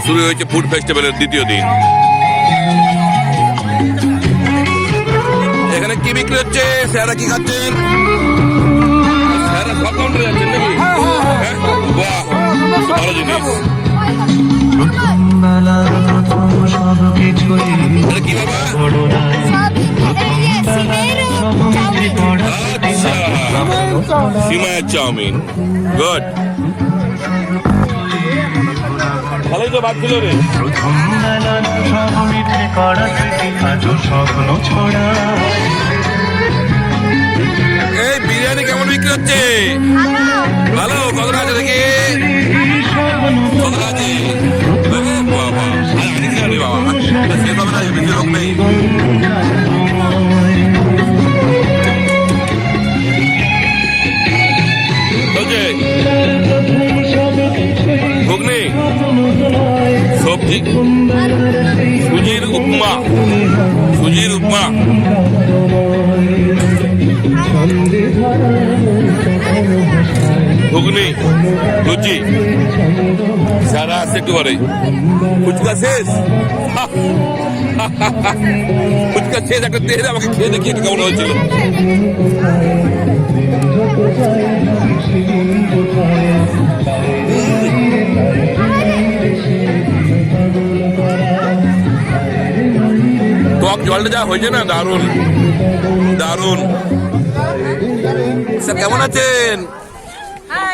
শুরু হয়েছে ফুড ফেস্টিভ্যালের দ্বিতীয় দিন। এখানে কি বিক্রি হচ্ছে? স্যারা কি খাচ্ছেন? স্যারা সব কাউন্টারে যাচ্ছেন নাকি? হ্যাঁ, বাহ, ভালো জিনিস। এটা কি বাবা? আচ্ছা, সিমাইয়ের চাউমিন। গুড, ভালোই তো ভাবছিল রে। এই বিরিয়ানি কেমন বিক্রি হচ্ছে? ভালো, কত আছে দেখি? কত আছে? বাবা, সে কবে না, বেশি লোক নেই। ঘুগনি, সবজি, সুজির উপমা, সুজির উপমা। ঘুগনি, লুচি, সারা আসছে একটু পরে। ফুচকা শেষ, ফুচকা শেষ। একটা তেল আমাকে খেয়ে দেখি একটু কেমন হয়েছিল। টক জলটা যা হয়েছে না, দারুন দারুন। স্যার কেমন আছেন?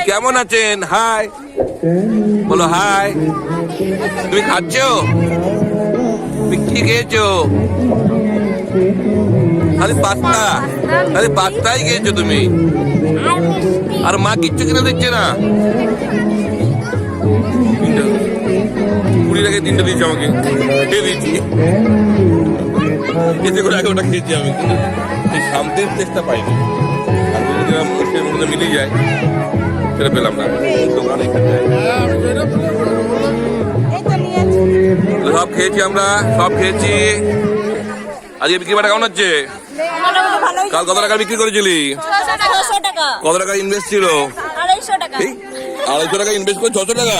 কেমন আছেন? হাই বলো, হাই। তুমি খাচ্ছো? তুমি কি খেয়েছো? খালি পাস্তা, খালি পাস্তাই খেয়েছো তুমি? আর মা কিচ্ছু কিনে দিচ্ছে না? 20 টাকায় 3টা দিয়েছে আমাকে, খেয়ে দিয়েছি। এতে করে আগে ওটা খেয়েছি আমি, এই শান্তির চেষ্টা পাইনি। মুখের মধ্যে মিলে যায়, সেটা পেলাম না। দোকানে সব খেয়েছি আমরা, সব খেয়েছি। আজকে বিক্রি বাটা কেমন হচ্ছে? কাল কত টাকা বিক্রি করেছিলি? কত টাকা ইনভেস্ট ছিল? 250 টাকা ইনভেস্ট করে 600 টাকা,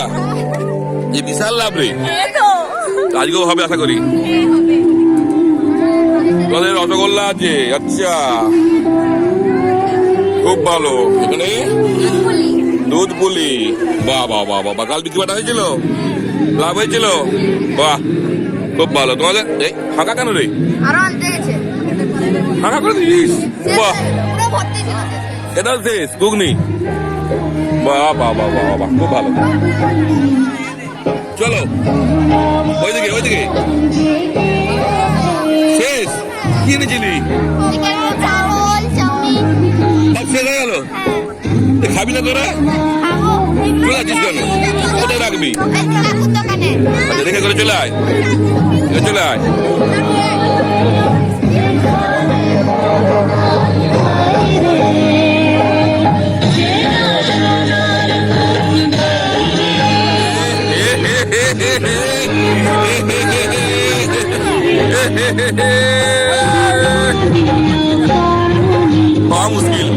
এই বিশাল লাভ রে। আজকেও হবে আশা করি। তোমাদের রসগোল্লা আছে? আচ্ছা, খুব ভালো। এখানে দুধ পুলি, বাহ বাহ বাহ বাহ। কাল বিক্রি বাটা হয়েছিল, লাভ হয়েছিল? বাহ, খুব ভালো। তোমাদের ফাঁকা কেন রে? ফাঁকা করে দিস? বাহ, এটা শেষ ঘুগনি। বাহ বাহ বাহ বাহ বাহ, খুব ভালো। চলো ওইদিকে, ওইদিকে শেষ। কি এনেছিলি? সব শেষ হয়ে গেল? খাবি না তোরা? চলে আছিস কেন? কোথায় রাখবি? আচ্ছা, রেখে করে চলে আয়, চলে আয়। মুশকিল।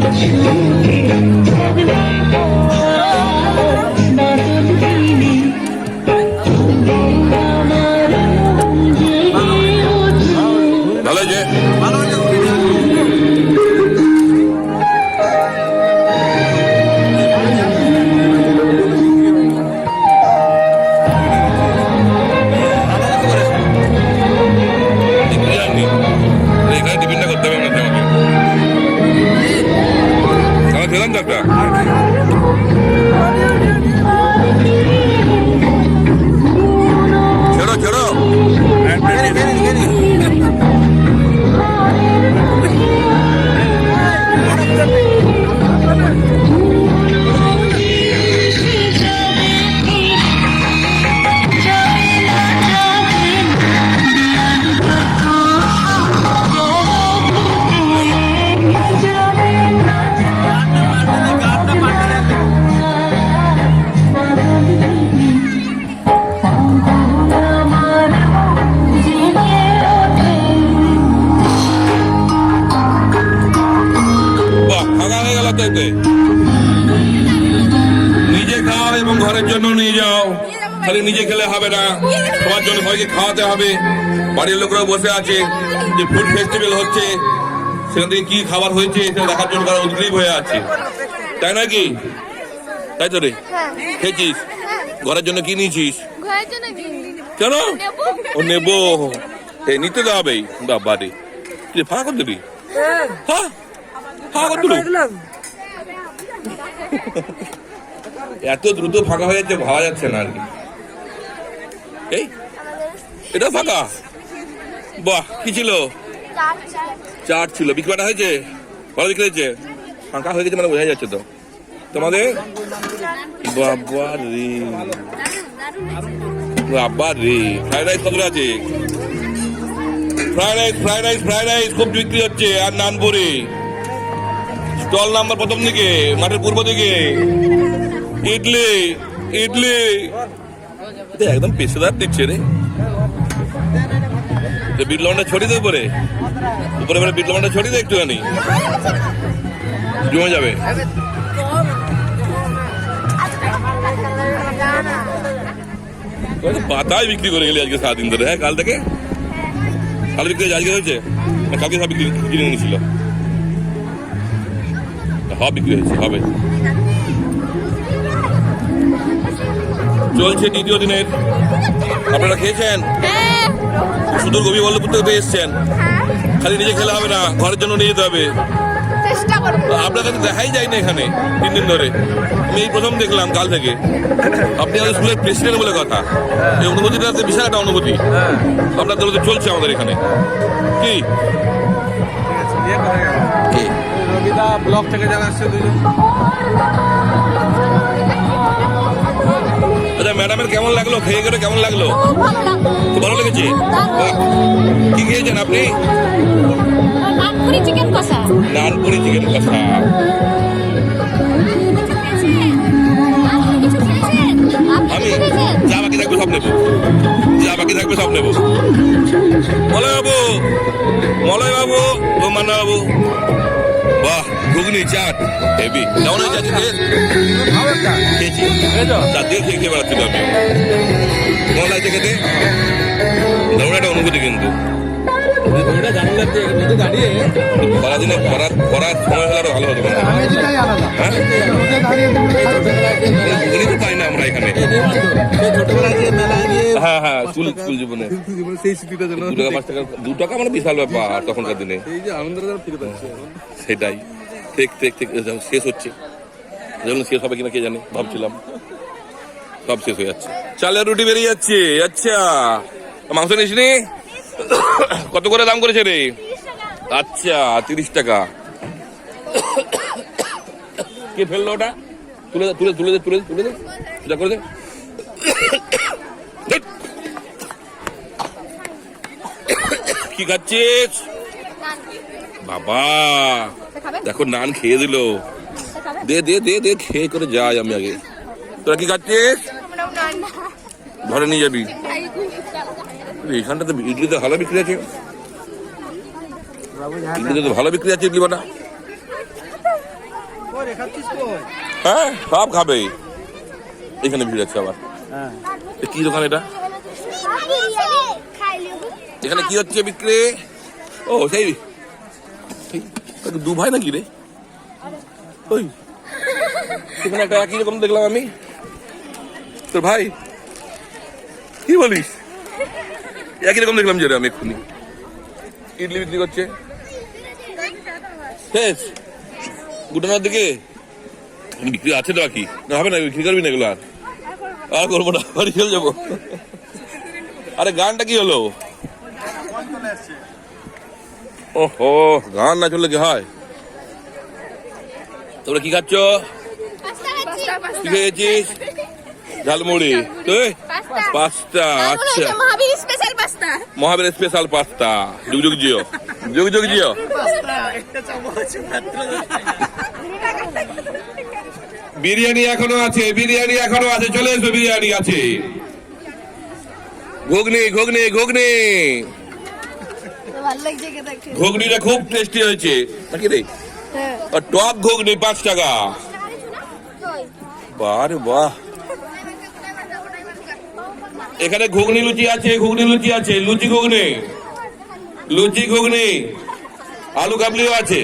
ভালো হয়েছে? এখানে টিফিনটা করতে হবে না আমাকে। খেলাম তো একটা। খালি নিজে খেলে হবে না, সবার জন্য সবাইকে খাওয়াতে হবে। বাড়ির লোকরা বসে আছে, যে ফুড ফেস্টিভ্যাল হচ্ছে সেখান থেকে কি খাবার হয়েছে সেটা দেখার জন্য তারা উদ্গ্রীব হয়ে আছে, তাই নাকি? তাই তো রে, খেয়েছিস? ঘরের জন্য কি নিয়েছিস? কেন? ও নেবো, নিতে তো হবেই। বাবা রে, তুই ফাঁকা করে দিবি? হ্যাঁ, ফাঁকা করে দিল। এত দ্রুত ফাঁকা হয়ে যাচ্ছে, ভাবা যাচ্ছে না আর কি। এই এটা ফাঁকা? বাহ, কি ছিল? চাট ছিল। বিক্রি বাটা হয়েছে? ভালো বিক্রি হয়েছে? ফাঁকা হয়ে গেছে মানে বোঝা যাচ্ছে তো তোমাদের। বাবা রে, বাবা রে, ফ্রাইড রাইস কত আছে? ফ্রাইড রাইস খুব বিক্রি হচ্ছে। আর নানপুরি স্টল নাম্বার প্রথম দিকে, মাঠের পূর্ব দিকে। ইডলি ইডলি, একদম পেশাদার দিচ্ছে রে। বিট লবণটা ছড়িয়ে দে উপরে, উপরে উপরে বিট লবণটা ছড়িয়ে দে একটুখানি, জমে যাবে। পাতায় বিক্রি করে গেলি আজকে সারাদিন ধরে। হ্যাঁ, কাল থেকে? কাল বিক্রি আজকে হয়েছে? কালকে সব বিক্রি কিনে নিয়েছিল? সব বিক্রি হয়েছে, হবে। চলছে দ্বিতীয় দিনের। আপনারা খেয়েছেন? সুদূর গোপীবল্লভপুর থেকে এসছেন। খালি নিজে খেলে হবে না, ঘরের জন্য নিয়ে যেতে হবে। আপনার কাছে দেখাই যায় না এখানে 3 দিন ধরে। আমি এই প্রথম দেখলাম কাল থেকে। আপনি আমাদের স্কুলের প্রেসিডেন্ট বলে কথা। এই অনুভূতিটা বিশাল একটা অনুভূতি আপনার দলে চলছে আমাদের এখানে। কি রবিদা ব্লক থেকে যারা আসছে দুজন। আচ্ছা, ম্যাডামের কেমন লাগলো? খেয়ে গেলে কেমন লাগলো? খুব ভালো লেগেছে। কি খেয়েছেন আপনি? নানপুরি চিকেন কষা। নানপুরি চিকেন কষা। আমি যা বাকি থাকবে সব নেবো, যা বাকি থাকবে সব নেবো। মলয় বাবু, মলয় বাবু, ও মান্না বাবু, বাহ, ঘুগনি চাট হেভি। কেমন হয়েছে আজকে? খেয়েছি, চার দিয়ে খেয়ে খেয়ে বেড়াচ্ছিল আমি। কেমন লাগছে খেতে? দারুণ একটা অনুভূতি কিন্তু। সারাদিনে করার সময় হলে আরো ভালো হতো। ঘুগনি তো পাই না আমরা এখানে। হ্যাঁ হ্যাঁ, স্কুল জীবনে 2 টাকা মানে বিশাল ব্যাপার তখনকার দিনে। সেটাই, ঠিক ঠিক ঠিক। শেষ হচ্ছে, যেমন শেষ হবে কিনা কে জানে, ভাবছিলাম সব শেষ হয়ে যাচ্ছে। চালের রুটি বেরিয়ে যাচ্ছে। আচ্ছা, মাংস নিস নি? কত করে দাম করেছে রে? আচ্ছা, 30 টাকা। কে ফেললো ওটা? তুলে দে, তুলে তুলে দে, তুলে তুলে দে, যা করে দে। কি খাচ্ছিস বাবা? দেখো নান খেয়ে দিল। দে দে দে দে, খেয়ে করে যাই আমি আগে। তোরা কি খাচ্ছিস? ঘরে নিয়ে যাবি? এখানটাতে ইডলিতে ভালো বিক্রি আছে, ইডলিতে তো ভালো বিক্রি আছে ইডলি বাটা। হ্যাঁ, সব খাবে। এখানে ভিড় আছে আবার। কি দোকান এটা? এখানে কি হচ্ছে বিক্রি? ও সেই 2 ভাই নাকি রে? ওই এখানে একটা একই রকম দেখলাম আমি। তোর ভাই? কি বলিস? একই রকম দেখলাম যে আমি এক্ষুনি। ইডলি বিক্রি করছে। শেষ গুটানোর দিকে বিক্রি আছে তো বাকি? না হবে না, বিক্রি করবি না এগুলো? আর করবো না, বাড়ি চলে যাবো। আরে গানটা কি হলো? ওহো, গান না চললে কি হয়? তোমরা কি খাচ্ছ? কি খেয়েছিস? ঝালমুড়ি। তুই? পাস্তা। আচ্ছা, মহাবীর স্পেশাল পাস্তা। যুগ যুগ জিও, যুগ যুগ জিও। বিরিয়ানি এখনো আছে, বিরিয়ানি এখনো আছে, চলে এসো, বিরিয়ানি আছে। ঘুগনি ঘুগনি ঘুগনি, ঘুগনিটা খুব টেস্টি হয়েছে নাকি রে? আর টক ঘুগনি 5 টাকা। বাহ রে বাহ, এখানে ঘুগনি লুচি আছে, ঘুগনি লুচি আছে, লুচি ঘুগনি, লুচি ঘুগনি, আলু কাবলিও আছে।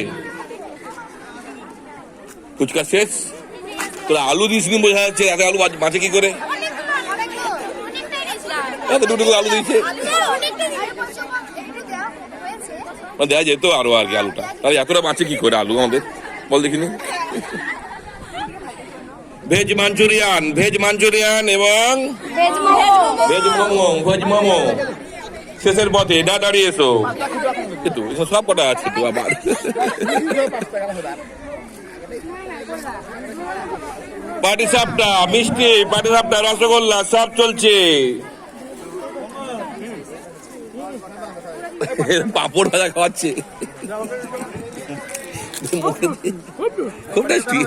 ফুচকা শেষ, তোরা আলু দিস নি বোঝা যাচ্ছে, এত আলু মাছে কি করে? দুটো আলু দিয়েছে, দেওয়া যেত আরো আর কি আলুটা, তাহলে এতটা মাছে কি করে আলু আমাদের বল দেখিনি। ভেজ মাঞ্চুরিয়ান, ভেজ মাঞ্চুরিয়ান এবং ভেজ মোমো, ভেজ মোমো শেষের পথে, দাঁড়িয়ে এসো কিন্তু সব কটা আছে তো আবার। পাটি সাপটা, মিষ্টি, পাটি সাপটা, রসগোল্লা সব চলছে। পাঁপড় ভাজা খাওয়াচ্ছে, খুব টেস্টি।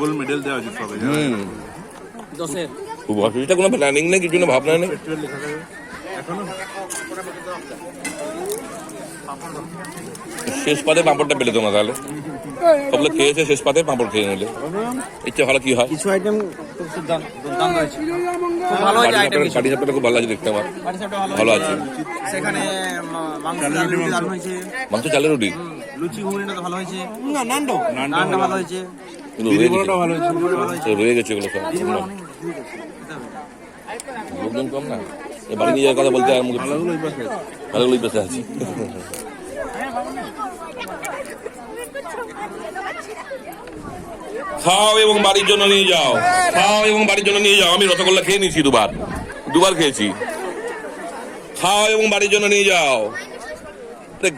গোল্ড মেডেল দেওয়া উচিত সবাই। খুব অসুবিধা, কোনো প্ল্যানিং নেই, কিছু না, ভাবনা নেই। শেষ পাতে পাঁপড়টা পেলে তোমরা তাহলে সবগুলো খেয়েছে, শেষ পাতে পাঁপড় খেয়ে নিলে ইচ্ছে ভালো কি হয়। কিছু আইটেম ভালো হয়েছে, আইটেম পাটি সাপটা খুব ভালো আছে দেখতে, আমার ভালো আছে। সেখানে মাংস দারুণ হয়েছে, মাংস চালের রুটি, লুচি ঘুগনিটা তো ভালো হয়েছে, নানটা ভালো হয়েছে, কিন্তু রয়ে গেছে এগুলো সব। লোকজন কম না, বাড়ি নিয়ে যাওয়ার কথা বলতে আর মুখে ভালোগুলোই পেশে আছি। খাও এবং বাড়ির জন্য নিয়ে যাও, খাও এবং বাড়ির জন্য নিয়ে যাও। আমি রসগোল্লা খেয়ে নিয়েছি, দুবার খেয়েছি। খাও এবং বাড়ির জন্য নিয়ে যাও।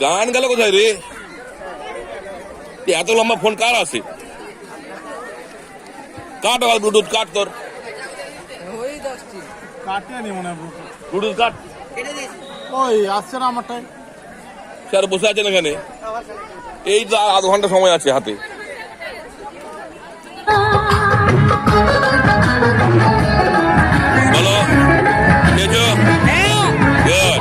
গান গেল কোথায় রে? এত লম্বা ফোন কার আছে? কাট আবার ব্লুটুথ কাট, তোর ব্লুটুথ কাট। ওই আসছে না আমারটাই, স্যার বসে আছেন এখানে, এই তো আধ ঘন্টা সময় আছে হাতে। বলো, খেয়েছো? Good.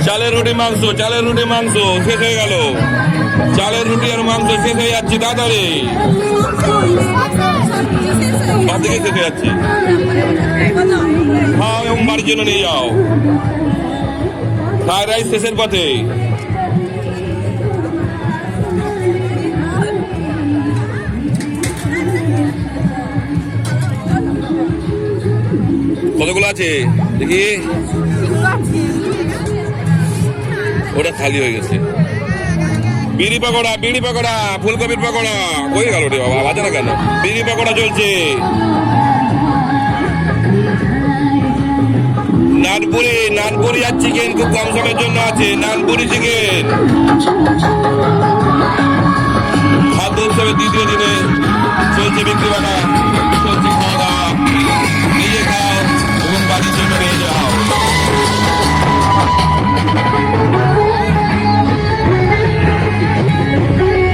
চালের রুটি মাংস, চালের রুটি মাংস শেষ হয়ে গেল। চালের রুটি আর মাংস শেষ হয়ে যাচ্ছে তাড়াতাড়ি, সব দিকে শেষ হয়ে যাচ্ছে। খাও এবং বাড়ির জন্য নিয়ে যাও। ফ্রাইড রাইস শেষের পথে। কতগুলো আছে দেখি? ওটা খালি হয়ে গেছে। বিড়ি পকোড়া, বিড়ি পকোড়া, ফুলকপির পকোড়া কই গেল রে বাবা, বাজে না কেন? বিড়ি পকোড়া চলছে। নানপুরি, নানপুরি আর চিকেন খুব কম সময়ের জন্য আছে। নানপুরি চিকেন খাদ্য উৎসবের দ্বিতীয় দিনে চলছে বিক্রি বাটা।